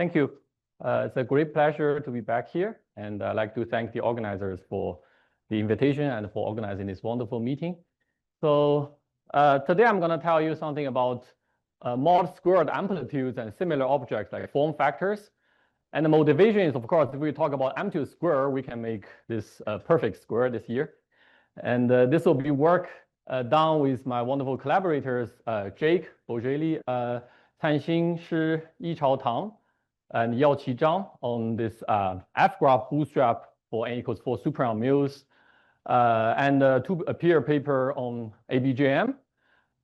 Thank you. It's a great pleasure to be back here, and I'd like to thank the organizers for the invitation and for organizing this wonderful meeting. So today I'm going to tell you something about mod squared amplitudes and similar objects like form factors. And the motivation is, of course, if we talk about amplitude square, we can make this perfect square this year. And this will be work done with my wonderful collaborators, Jake Bojeli, Canxin Shi Yichao Tang, and Yaoqi Zhang on this F-graph bootstrap for n equals 4 superround mules, and a peer paper on ABGM,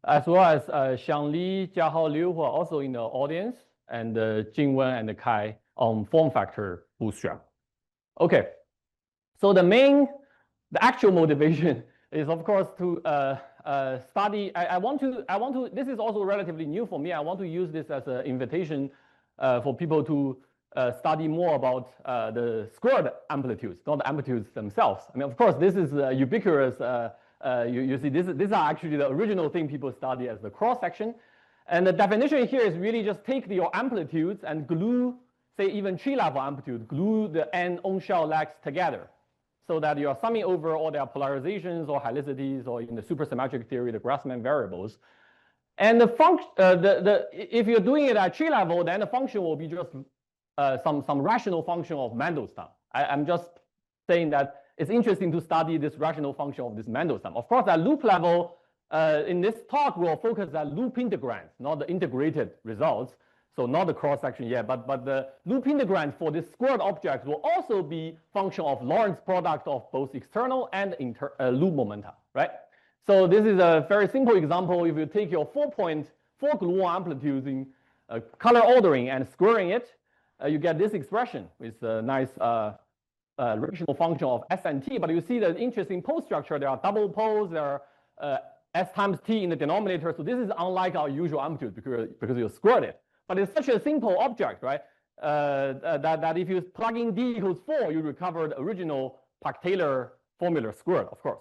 as well as Xiang Li, Jiahao Liu, who are also in the audience, and Jing Wen and Kai on form factor bootstrap. Okay, so the actual motivation is, of course, to study. I want to. This is also relatively new for me. I want to use this as an invitation for people to study more about the squared amplitudes, not the amplitudes themselves. I mean, of course, this is ubiquitous. You see, these are actually the original thing people study as the cross section. And the definition here is really just take your amplitudes and glue, say, even tree level amplitude, glue the n on-shell legs together, so that you are summing over all their polarizations or helicities, or in the supersymmetric theory, the Grassmann variables. And the function, if you're doing it at tree level, then the function will be just some rational function of Mandelstam. I'm just saying that it's interesting to study this rational function of this Mandelstam. Of course, at loop level, in this talk, we'll focus on loop integrands, not the integrated results. So not the cross section yet, but the loop integrand for this squared object will also be function of Lorentz product of both external and loop momenta, right? So this is a very simple example. If you take your 4-point gluon amplitudes in color ordering and squaring it, you get this expression with a nice rational function of S and T. But you see the interesting pole structure. There are double poles. There are S times T in the denominator. So this is unlike our usual amplitude because you squared it. But it's such a simple object, right? That if you plug in D equals 4, you recover the original Park-Taylor formula squared, of course.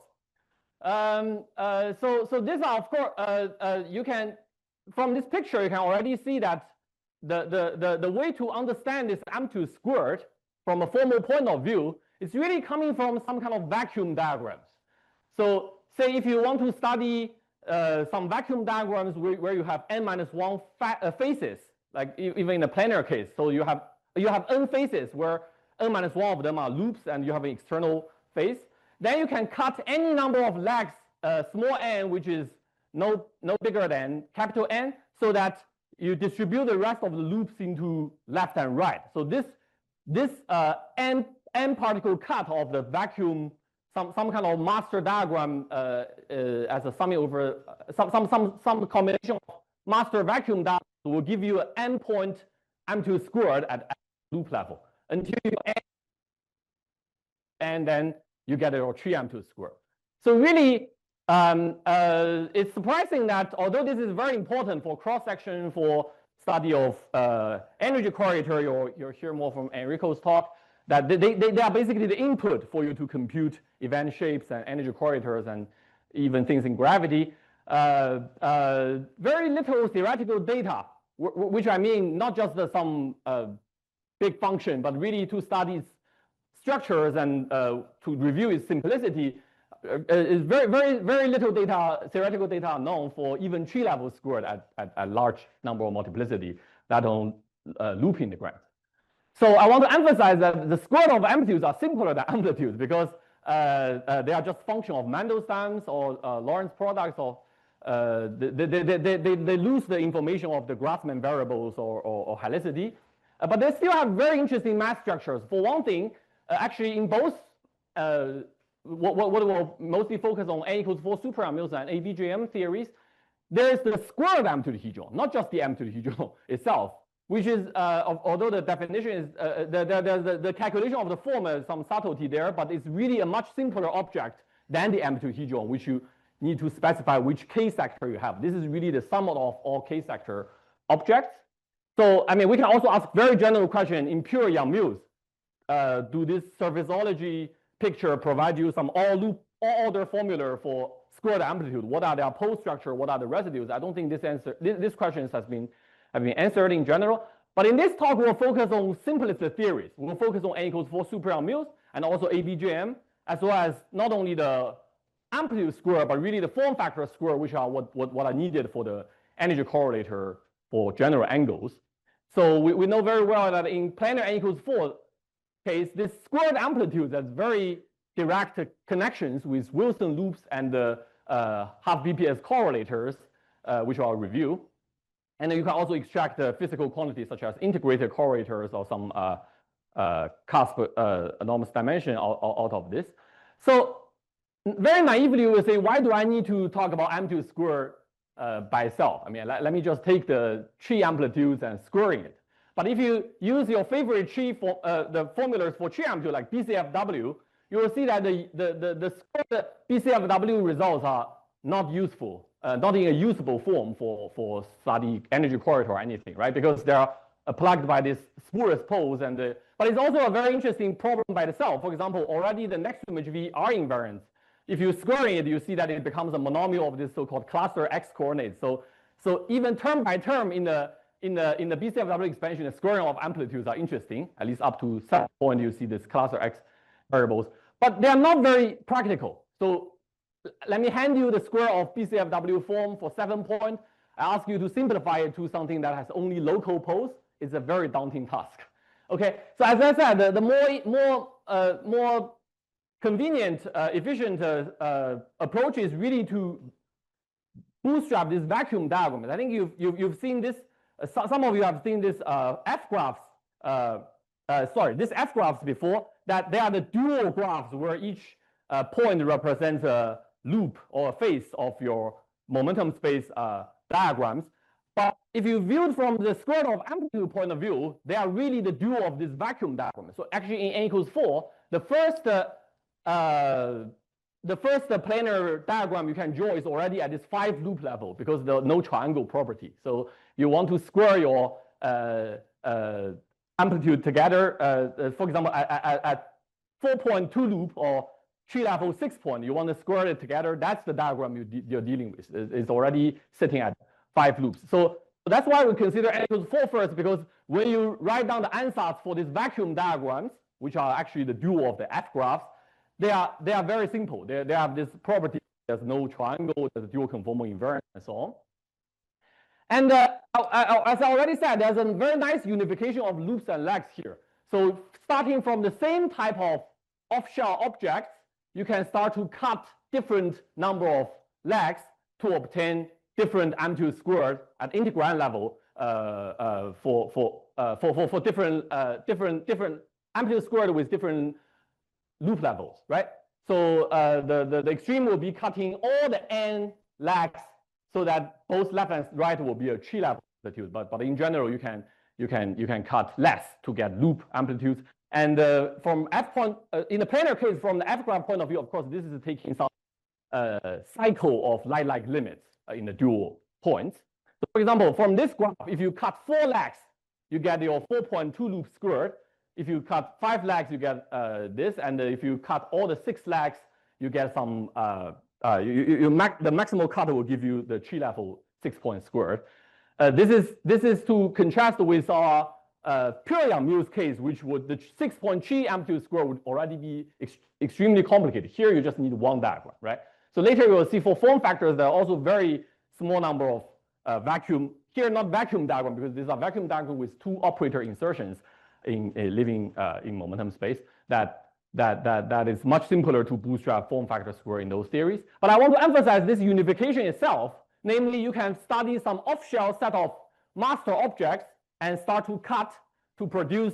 So these are, of course, you can, from this picture, you can already see that the way to understand this amplitude squared from a formal point of view is really coming from some kind of vacuum diagrams. So say if you want to study some vacuum diagrams where you have n-1 faces, like even in a planar case, so you have n faces where n-1 of them are loops and you have an external face. Then you can cut any number of legs, small n, which is no bigger than capital N, so that you distribute the rest of the loops into left and right. So this n particle cut of the vacuum, some kind of master diagram as a summing over some combination of master vacuum diagrams will give you an n-point amplitude squared at loop level until you end, and then you get your tree amplitude squared. So really, it's surprising that although this is very important for cross-section, for study of energy correlator, you'll hear more from Enrico's talk, that they are basically the input for you to compute event shapes and energy correlators and even things in gravity. Very little theoretical data, which I mean not just some big function, but really to study structures and to review its simplicity. Is very little data, theoretical data known for even tree level squared at large number of multiplicity, let alone loop integrand. So I want to emphasize that the squared of amplitudes are simpler than amplitudes because they are just function of Mandelstams or Lorentz products, or they lose the information of the Grassmann variables or helicity, but they still have very interesting math structures. For one thing, actually in both what we'll mostly focus on n equals 4 superround mules and ABGM theories, there is the squared amplitude hedron, not just the amplitude hedron itself, which is, although the definition is, the calculation of the form has some subtlety there, but it's really a much simpler object than the amplitude hedron, which you need to specify which k-sector you have. This is really the sum of all k-sector objects. So, I mean, we can also ask very general question in pure Young mules. Do this surfaceology picture provide you some all order formula for squared amplitude? What are their pole structure? What are the residues? I don't think this questions have been answered in general. But in this talk, we'll focus on simplest theories. We'll focus on n equals 4 super mules and also ABGM, as well as not only the amplitude square, but really the form factor square, which are what are needed for the energy correlator for general angles. So we know very well that in planar n equals 4 case, this squared amplitude has very direct connections with Wilson loops and the half BPS correlators, which I'll review. And then you can also extract the physical quantities such as integrated correlators or some cusp enormous dimension out of this. So very naively, you will say, why do I need to talk about amplitude square by itself? I mean, let me just take the tree amplitudes and squaring it. But if you use your favorite tree for the formulas for tree amplitude like BCFW, you will see that the squared BCFW results are not useful, not in a usable form for study energy correlator or anything, right? Because they are plugged by this spurious poles, but it's also a very interesting problem by itself. For example, already the next image V are invariants. If you squaring it, you see that it becomes a monomial of this so-called cluster X coordinates. So even term by term in the BCFW expansion, the squaring of amplitudes are interesting. At least up to some point, you see this cluster X variables, but they are not very practical. So let me hand you the square of BCFW form for 7 point. I ask you to simplify it to something that has only local poles. It's a very daunting task. Okay, so as I said, the more convenient, efficient approach is really to bootstrap this vacuum diagram. I think you've seen this. Some of you have seen this F graphs. This F graphs before. That they are the dual graphs where each point represents a loop or a face of your momentum space diagrams. But if you view it from the square root of amplitude point of view, they are really the dual of this vacuum diagram. So actually in n equals 4, the first planar diagram you can draw is already at this 5 loop level because there's no triangle property. So you want to square your amplitude together. For example, at 4.2 loop or tree level 6 point, you want to square it together. That's the diagram you're dealing with. It's already sitting at 5 loops. So that's why we consider n equals 4 first, because when you write down the ansatz for these vacuum diagrams, which are actually the dual of the F graphs, they are very simple. They have this property. There's no triangle. There's a dual conformal invariant and so on. And as I already said, there's a very nice unification of loops and legs here. So starting from the same type of off-shell objects, you can start to cut different number of legs to obtain different amplitude squared at integrand level for different amplitude squared with different loop levels, right? So the extreme will be cutting all the n legs so that both left and right will be a tree level amplitude. But in general, you can cut less to get loop amplitudes. And from F point in the planar case, from the F graph point of view, of course, this is taking some cycle of light-like limits in the dual points. So for example, from this graph, if you cut 4 legs, you get your 4.2 loop squared. If you cut 5 legs, you get this, and if you cut all the 6 legs, you get some. The maximal cut will give you the tree level 6 point squared. This is to contrast with our Pure-Yang-Mills case, which would the 6 point tree amplitude square would already be extremely complicated. Here, you just need one diagram, right? So later you will see for form factors, there are also very small number of vacuum. Here, not vacuum diagram because these are vacuum diagram with 2 operator insertions in living in momentum space. That is much simpler to bootstrap form factor square in those theories. But I want to emphasize this unification itself. Namely, you can study some off-shell set of master objects and start to cut to produce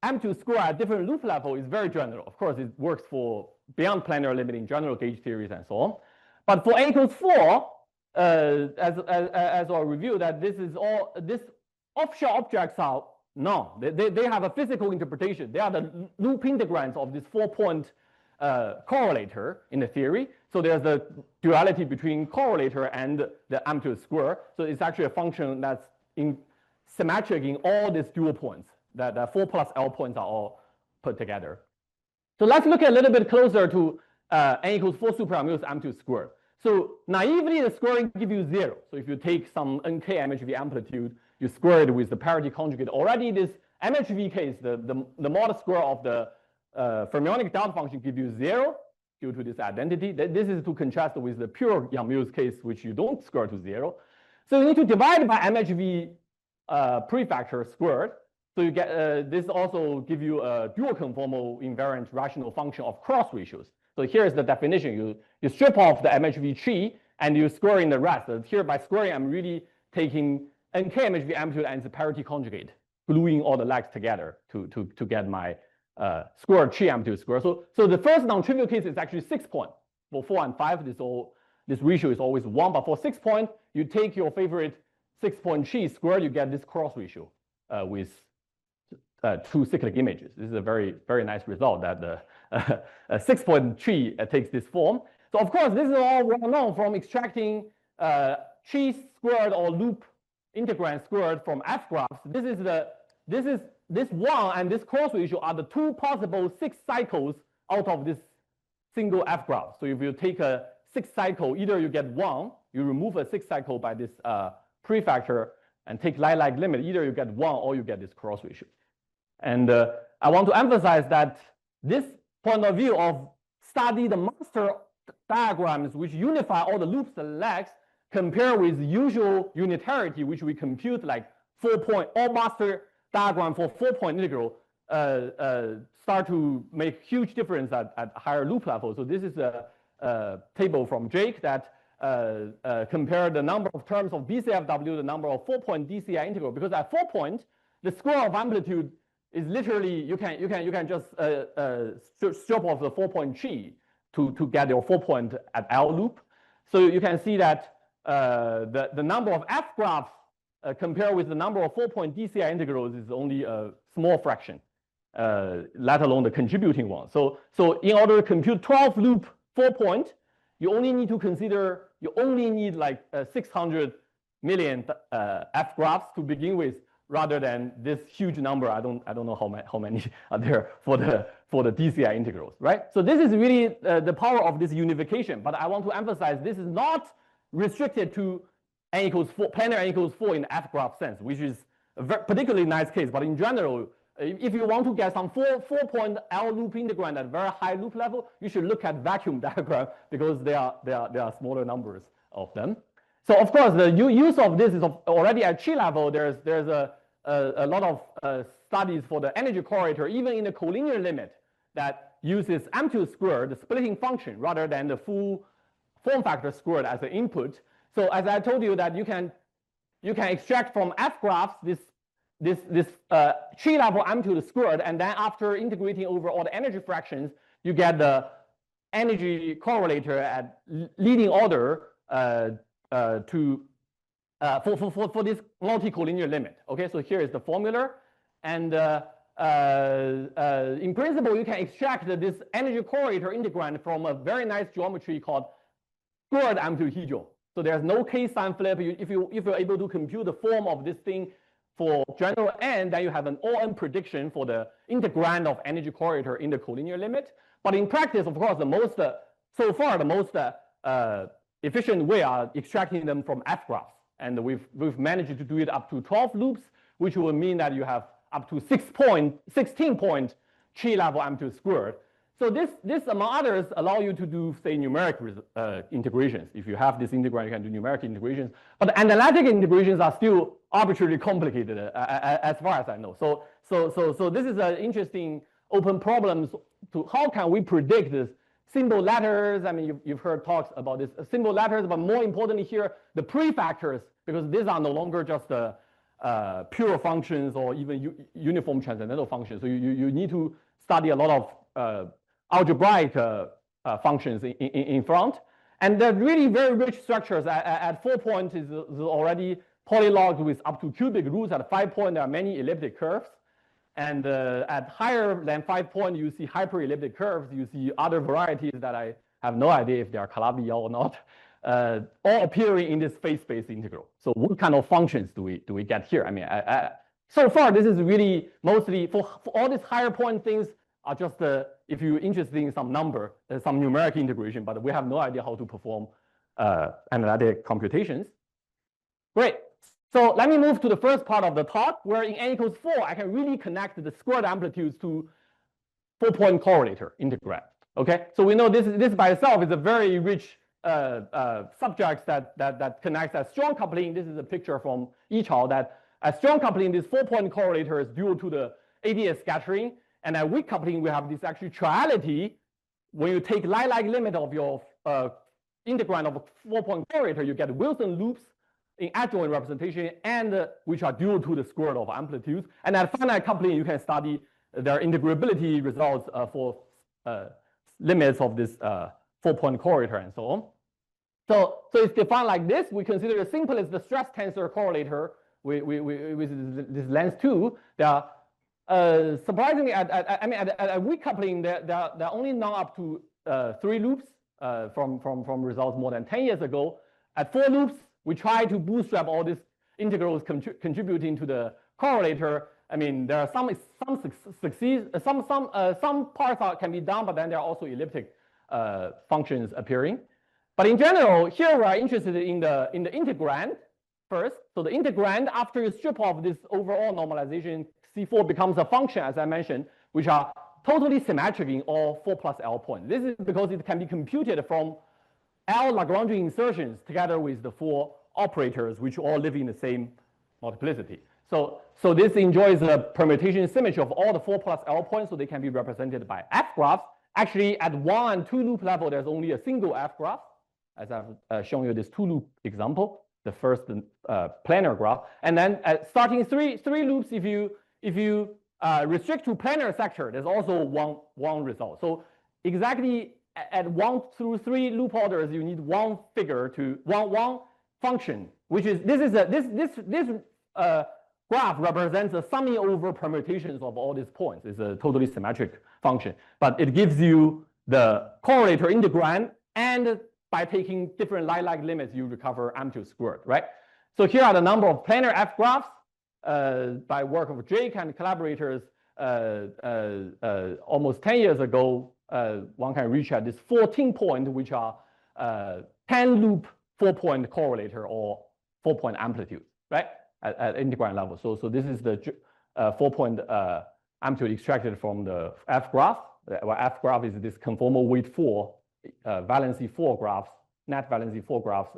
amplitude square at different loop level is very general. Of course, it works for beyond planar limiting general gauge theories and so on. But for n equals 4, as I'll review that this off-shell objects are no, they have a physical interpretation. They are the loop integrands of this 4-point correlator in the theory. So there's the duality between correlator and the amplitude square. So it's actually a function that's symmetric in all these dual points. That 4 plus L points are all put together. So let's look a little bit closer to n equals 4 super-Mills amplitude squared. So naively, the squaring gives you 0. So if you take some nk MHV amplitude, you square it with the parity conjugate. Already this MHV case, the mod square of the fermionic delta function gives you 0 due to this identity. This is to contrast with the pure Yang-Mills case, which you don't square to 0. So you need to divide by MHV prefactor squared. So you get this also give you a dual conformal invariant rational function of cross ratios. So here's the definition. You strip off the MHV tree and you square in the rest. Here by squaring, I'm really taking NK MHV amplitude and the parity conjugate, gluing all the legs together to get my squared tree amplitude square. So the first non-trivial case is actually 6 point. For 4 and 5, this ratio is always 1. But for 6 point, you take your favorite 6-point tree square, you get this cross ratio with 2 cyclic images. This is a very, very nice result that the 6-point tree takes this form. So of course, this is all well known from extracting tree squared or loop integrand squared from F graphs. This 1 and this cross ratio are the 2 possible 6 cycles out of this single F graph. So if you take a 6 cycle, either you get 1, you remove a 6 cycle by this prefactor and take lie-like limit, either you get 1 or you get this cross ratio. And I want to emphasize that this point of view of study the master diagrams which unify all the loops and legs compare with usual unitarity, which we compute like 4-point, all master diagram for 4-point integral start to make huge difference at higher loop level. So this is a table from Jake that compare the number of terms of BCFW, the number of 4-point DCI integral, because at 4 point, the square of amplitude is literally, you can just strip off the 4-point tree to get your 4-point at L loop. So you can see that the number of F graphs compared with the number of 4-point DCI integrals is only a small fraction, let alone the contributing one. So in order to compute 12 loop 4-point, you only need to consider, you only need like 600 million F graphs to begin with, rather than this huge number. I don't know how many are there for the DCI integrals, right? So this is really the power of this unification. But I want to emphasize this is not restricted to n equals 4, planar n equals 4 in the F graph sense, which is a particularly nice case. But in general, if you want to get some 4-point L loop integrand at very high loop level, you should look at vacuum diagram because there are smaller numbers of them. So of course, the use of this is already at tree level. There's a lot of studies for the energy correlator, even in the collinear limit, that uses amplitude squared, the splitting function, rather than the full form factor squared as an input. So as I told you that you can extract from F graphs this tree level amplitude squared, and then after integrating over all the energy fractions, you get the energy correlator at leading order for this multi-collinear limit. Okay, so here is the formula, and in principle, you can extract this energy correlator integrand from a very nice geometry called squared amplitude helium. So there's no K-sign flip. If you're able to compute the form of this thing for general n, then you have an ON prediction for the integrand of energy correlator in the collinear limit. But in practice, of course, the most efficient way are extracting them from F graphs. And we've managed to do it up to 12 loops, which will mean that you have up to 16-point tree level amplitude squared. So this among others allow you to do, say, numeric integrations. If you have this integrand, you can do numeric integrations. But the analytic integrations are still arbitrarily complicated as far as I know. So this is an interesting open problem to how can we predict this symbol letters. I mean, you've heard talks about this symbol letters, but more importantly here, the prefactors, because these are no longer just the pure functions or even uniform transcendental functions. So you need to study a lot of algebraic functions in front. And the really very rich structures at 4 points is already polylogged with up to cubic roots. At 5 point, there are many elliptic curves. And at higher than 5 point, you see hyperelliptic curves. You see other varieties that I have no idea if they are Calabi-Yau or not, all appearing in this phase space integral. So what kind of functions do we get here? I mean, so far, this is really mostly for all these higher point things are just if you're interested in some number, some numeric integration, but we have no idea how to perform analytic computations. Great. So So let me move to the first part of the talk, where in n equals 4, I can really connect the squared amplitudes to 4-point correlator integrand. Okay, so we know this by itself is a very rich subject that connects a strong coupling. This is a picture from Yichao that a strong coupling, this 4-point correlator is due to the ADS scattering, and a weak coupling, we have this actually triality. When you take lie-like limit of your integrand of a 4-point correlator, you get Wilson loops in adjoint representation, and which are due to the square root of amplitudes. And at finite coupling, you can study their integrability results for limits of this 4-point correlator and so on. So it's defined like this. We consider the simplest the stress tensor correlator with this length 2. There are surprisingly at weak coupling, they're only now up to 3 loops from results more than 10 years ago. At 4 loops, we try to bootstrap all these integrals contributing to the correlator. I mean, there are some succeed, some parts can be done, but then there are also elliptic functions appearing. But in general, here we are interested in the integrand first. So the integrand, after you strip off this overall normalization, C4 becomes a function, as I mentioned, which are totally symmetric in all 4 plus L points. This is because it can be computed from L Lagrangian insertions together with the 4 operators, which all live in the same multiplicity. So this enjoys the permutation symmetry of all the 4 plus L points, so they can be represented by F graphs. Actually, at 1 and 2 loop level, there's only a single F graph, as I've shown you this 2 loop example, the first planar graph. And then starting three loops, if you restrict to planar sector, there's also one result. So exactly at 1 through 3 loop orders, you need one figure to one function, which is this graph represents the summing over permutations of all these points. It's a totally symmetric function, but it gives you the correlator integrand, and by taking different lie-like limits, you recover amplitude squared, right? So here are the number of planar F graphs by work of Jake and collaborators almost 10 years ago. One can reach at this 14 point, which are 10 loop 4-point correlator or 4-point amplitude, right? At integrand level. So this is the 4-point amplitude extracted from the F graph. Well, F graph is this conformal weight 4 valency 4 graphs, net valency 4 graphs,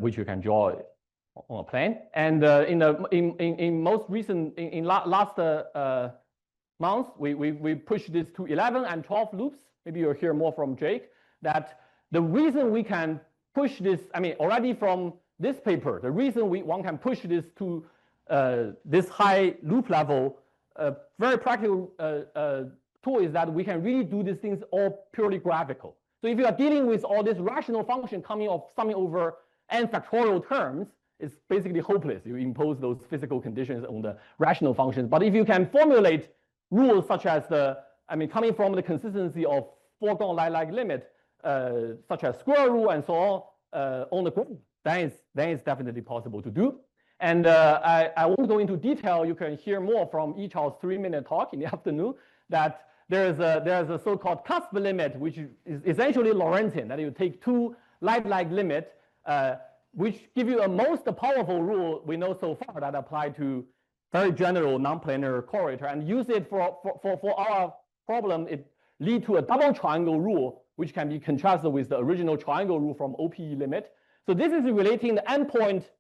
which you can draw on a plane. And in most recent last months, we pushed this to 11 and 12 loops. Maybe you'll hear more from Jake. That the reason we can push this, I mean, already from this paper, the reason one can push this to this high loop level, very practical tool is that we can really do these things all purely graphical. So if you are dealing with all this rational function summing over n factorial terms, it's basically hopeless. You impose those physical conditions on the rational functions. But if you can formulate rules such as coming from the consistency of foregone lie-like limit, such as square rule and so on the graph, then it's definitely possible to do. And I won't go into detail. You can hear more from Yichao's 3-minute talk in the afternoon. That there's a so-called cusp limit, which is essentially Lorentzian. That you take 2 light-like limit, which give you a most powerful rule we know so far that apply to very general non-planar correlator, and use it for our problem. It lead to a double triangle rule, which can be contrasted with the original triangle rule from OPE limit. So this is relating the n-point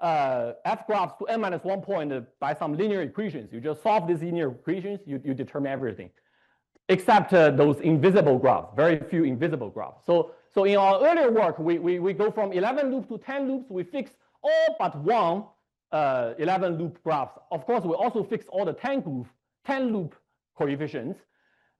F graphs to n-1 point by some linear equations. You just solve these linear equations, you determine everything, except those invisible graphs, very few invisible graphs. So in our earlier work, we go from 11 loops to 10 loops. We fix all but one 11 loop graphs. Of course, we also fix all the 10 loop coefficients.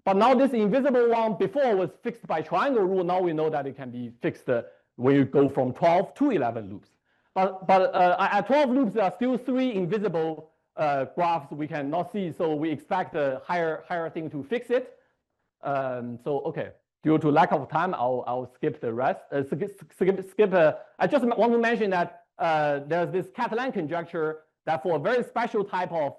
But now this invisible one before was fixed by triangle rule. Now we know that it can be fixed when you go from 12 to 11 loops. But at 12 loops, there are still 3 invisible graphs we cannot see. So we expect a higher thing to fix it. So okay, due to lack of time, I'll skip the rest. I just want to mention that there's this Catalan conjecture that for a very special type of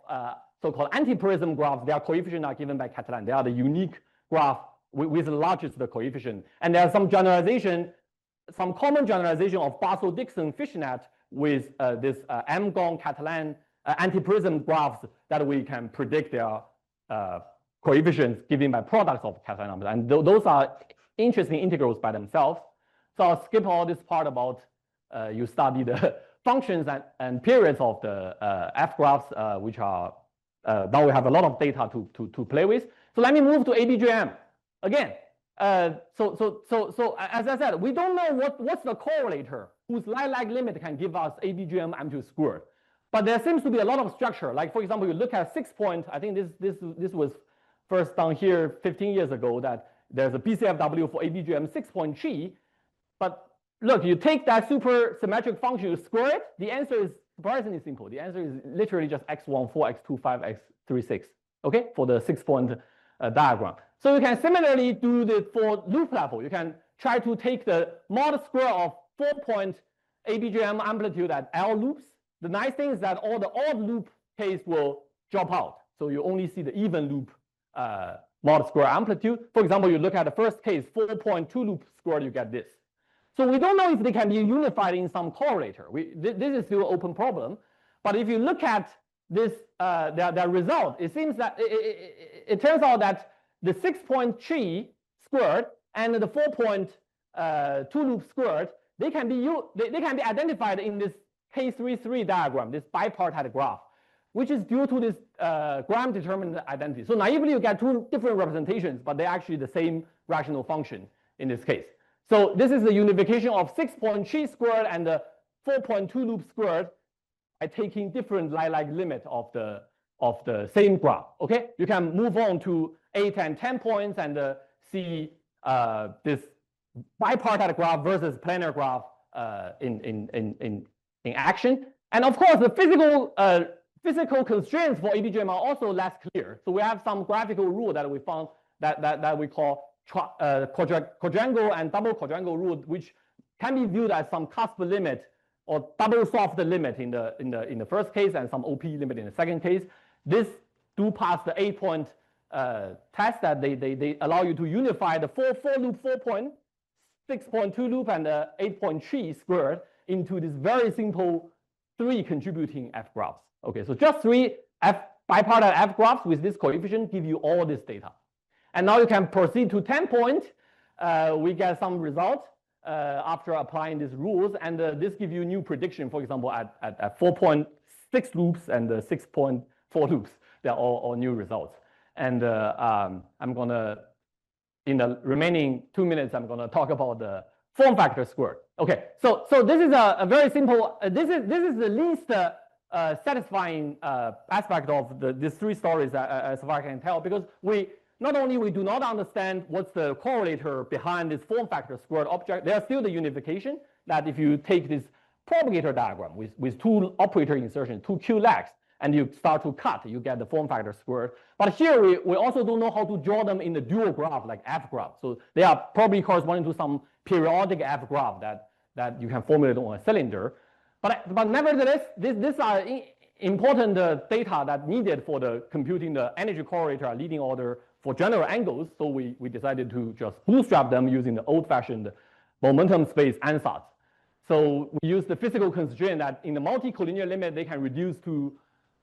so-called anti-prism graphs, their coefficients are given by Catalan. They are the unique graph with the largest coefficient. And there's some generalization some common generalization of Basel-Dixon fishnet with this M-Gon-Catalan antiprism graphs that we can predict their coefficients given by products of Catalan numbers. And those are interesting integrals by themselves. So I'll skip all this part about you study the functions and periods of the F graphs, which are now we have a lot of data to play with. So let me move to ABGM again. So as I said, we don't know what's the correlator whose lie-like limit can give us ABGM amplitude squared. But there seems to be a lot of structure. Like for example, you look at 6 point. I think this was first done here 15 years ago. That there's a BCFW for ABGM 6-point tree. But look, you take that super symmetric function, you square it. The answer is surprisingly simple. The answer is literally just x1, 4, x2, 5, x3, 6. Okay, for the 6-point diagram. So you can similarly do it for loop level. You can try to take the mod square of 4-point ABGM amplitude at L loops. The nice thing is that all the odd loop case will drop out. So you only see the even loop mod square amplitude. For example, you look at the first case, 4.2 loop squared, you get this. So we don't know if they can be unified in some correlator. This is still an open problem. But if you look at this, their result, it seems that it turns out that the 6-point tree squared and the 4.2 loop squared, they can be identified in this K33 diagram, this bipartite graph, which is due to this Graham-determined identity. So naively, you get two different representations, but they're actually the same rational function in this case. So this is the unification of 6-point tree squared and the 4.2 loop squared by taking different lie-like limit of the same graph. Okay, you can move on to 8 and 10 points and see this bipartite graph versus planar graph in action. And of course, the physical constraints for ABGM are also less clear. So we have some graphical rule that we found that we call quadrangle and double quadrangle rule, which can be viewed as some cusp limit or double soft limit in the first case and some OP limit in the second case. This do pass the 8-point test that they allow you to unify the 4 loop 4-point, 6.2 loop and the 8-point tree squared into this very simple 3 contributing F graphs. Okay, so just 3 bipartite F graphs with this coefficient give you all this data. And now you can proceed to 10 point. We get some results after applying these rules, and this gives you new prediction. For example, at 4.6 loops and 6.4 loops, they're all new results. And I'm gonna, in the remaining 2 minutes, I'm gonna talk about the form factor squared. Okay, so this is a very simple. This is the least satisfying aspect of these 3 stories as far as I can tell, because we do not understand what's the correlator behind this form factor squared object. There's still the unification that if you take this propagator diagram with 2 operator insertions, 2 Q legs, and you start to cut, you get the form factor squared. But here we also don't know how to draw them in the dual graph like F graph. So they are probably corresponding to some periodic F graph that you can formulate on a cylinder. But nevertheless, these are important data that needed for the computing the energy correlator leading order for general angles. So we decided to just bootstrap them using the old-fashioned momentum space ansatz. So we use the physical constraint that in the multi-collinear limit, they can reduce to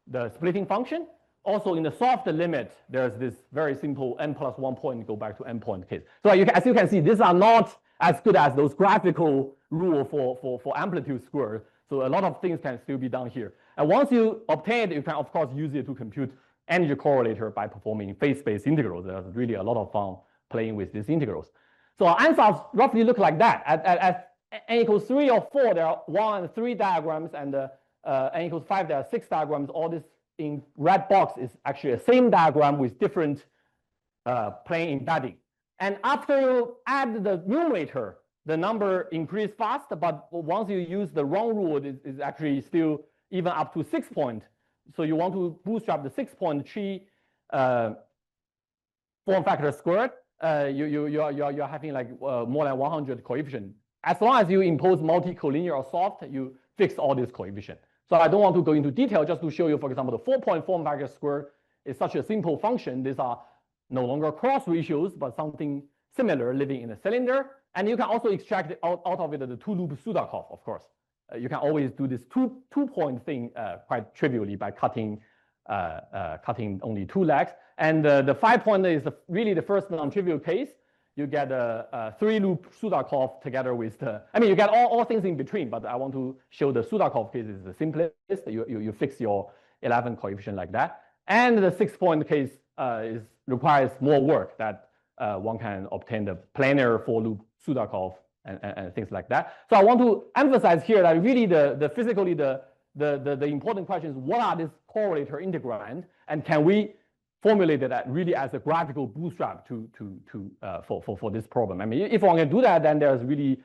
the splitting function. Also in the soft limit, there's this very simple n+1 point go back to n point case. So as you can see, these are not as good as those graphical rule for amplitude squared. So a lot of things can still be done here. And once you obtain it, you can of course use it to compute energy correlator by performing phase space integrals. There's really a lot of fun playing with these integrals. So our ansatz roughly look like that. At n equals 3 or 4, there are 1 and 3 diagrams, and n equals 5, there are 6 diagrams. All this in red box is actually the same diagram with different plane embedding. And after you add the numerator, the number increases fast, but once you use the wrong rule, it is actually still even up to 6 point. So you want to bootstrap the 6-point tree form factor squared, you're having like more than 100 coefficient. As long as you impose multi-collinear or soft, you fix all these coefficients. So I don't want to go into detail, just to show you, for example, the 4-point form factor squared is such a simple function. These are no longer cross ratios, but something similar living in a cylinder. And you can also extract out of it the two-loop Sudakov, of course. You can always do this two-point thing quite trivially by cutting only 2 legs. And the 5-point is really the first non-trivial case. You get a 3-loop Sudakov together with you get all things in between, but I want to show the Sudakov case is the simplest. You fix your 11 coefficient like that. And the 6-point case requires more work that one can obtain the planar 4-loop Sudakov and things like that. So I want to emphasize here that really physically the important question is, what are these correlator integrand, and can we formulate that really as a graphical bootstrap for this problem? I mean, if one can do that, then there's really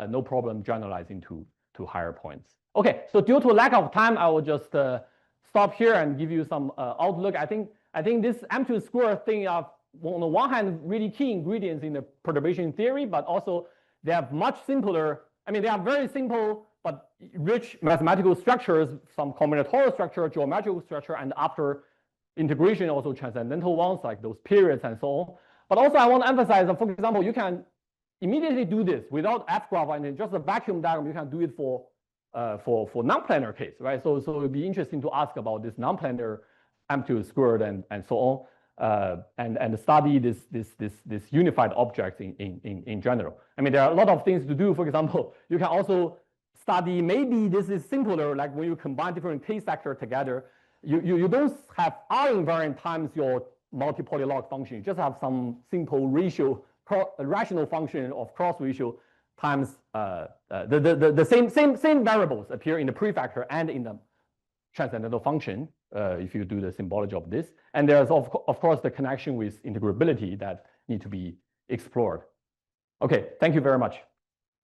no problem generalizing to higher points. Okay, so due to lack of time, I will just stop here and give you some outlook. I think this amplitude square thing of, on the one hand, really key ingredients in the perturbation theory, but also they have much simpler, they are very simple but rich mathematical structures, some combinatorial structure, geometrical structure, and after integration also transcendental ones like those periods and so on. But also I want to emphasize that, for example, you can immediately do this without F-graph and just a vacuum diagram. You can do it for non-planar case, right? So it would be interesting to ask about this non-planar amplitude squared and so on. And study this unified object in general. There are a lot of things to do. For example, you can also study, maybe this is simpler, like when you combine different k-sector together, you don't have R invariant times your multi-polylog function. You just have some simple ratio, rational function of cross ratio times the same variables appear in the prefactor and in the transcendental function, if you do the symbology of this. And there's, of course, the connection with integrability that need to be explored. Okay, thank you very much.